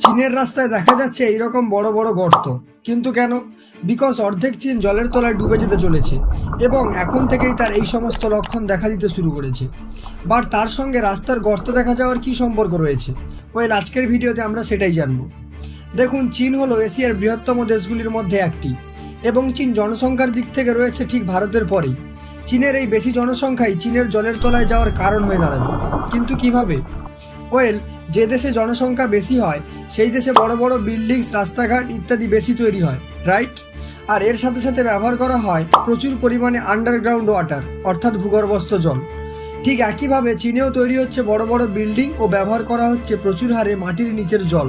চীনের রাস্তায় দেখা যাচ্ছে এইরকম বড় বড় গর্ত, কিন্তু কেন? বিকজ অর্ধেক চীন জলের তলায় ডুবে যেতে চলেছে এবং এখন থেকেই তার এই সমস্ত লক্ষণ দেখা দিতে শুরু করেছে। বাট তার সঙ্গে রাস্তার গর্ত দেখা যাওয়ার কি সম্পর্ক রয়েছে? আজকের ভিডিওতে আমরা সেটাই জানব। দেখুন, চীন হলো এশিয়ার বৃহত্তম দেশগুলির মধ্যে একটি এবং চীন জনসংখ্যার দিক থেকে রয়েছে ঠিক ভারতের পরেই। চীনের এই বেশি জনসংখ্যাই চীনের জলের তলায় যাওয়ার কারণ হয়ে দাঁড়াবে। কিন্তু কিভাবে? যে দেশে জনসংখ্যা বেশি হয় সেই দেশে বড় বড় বিল্ডিংস, রাস্তাঘাট ইত্যাদি বেশি তৈরি হয়, রাইট? আর এর সাথে সাথে ব্যবহার করা হয় প্রচুর পরিমাণে আন্ডারগ্রাউন্ড ওয়াটার, অর্থাৎ ভূগর্ভস্থ জল। ঠিক একইভাবে চীনেও তৈরি হচ্ছে বড় বড় বিল্ডিং ও ব্যবহার করা হচ্ছে প্রচুর হারে মাটির নিচের জল।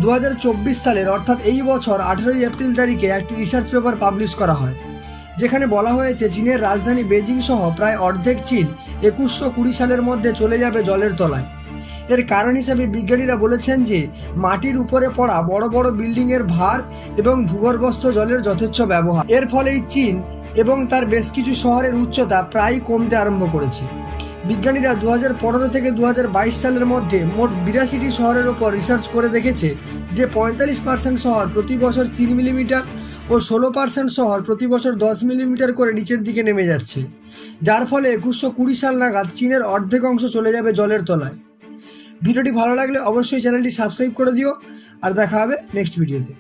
2024 সালের অর্থাৎ এই বছর 18 এপ্রিল তারিখে একটি রিসার্চ পেপার পাবলিশ করা হয়, যেখানে বলা হয়েছে চীনের রাজধানী বেজিং সহ প্রায় অর্ধেক চীন 2120 সালের মধ্যে চলে যাবে জলের তলায়। এর কারণ হিসেবে বিজ্ঞানীরা বলেছেন যে মাটির উপরে পড়া বড় বড় বিল্ডিংয়ের ভার এবং ভূগর্ভস্থ জলের যথেচ্ছ ব্যবহার। এর ফলেই চীন এবং তার বেশ কিছু শহরের উচ্চতা প্রায় কমতে আরম্ভ করেছে। বিজ্ঞানীরা 2015 থেকে 2022 সালের মধ্যে মোট 82টি শহরের ওপর রিসার্চ করে দেখেছে যে 45% শহর প্রতি বছর 3 মিলিমিটার ও 16% শহর প্রতি বছর 10 মিলিমিটার করে নিচের দিকে নেমে যাচ্ছে, যার ফলে 2120 সাল নাগাদ চীনের অর্ধেক অংশ চলে যাবে জলের তলায়। ভিডিওটি ভালো লাগলে অবশ্যই চ্যানেলটি সাবস্ক্রাইব করে দিও, আর দেখা হবে নেক্সট ভিডিওতে।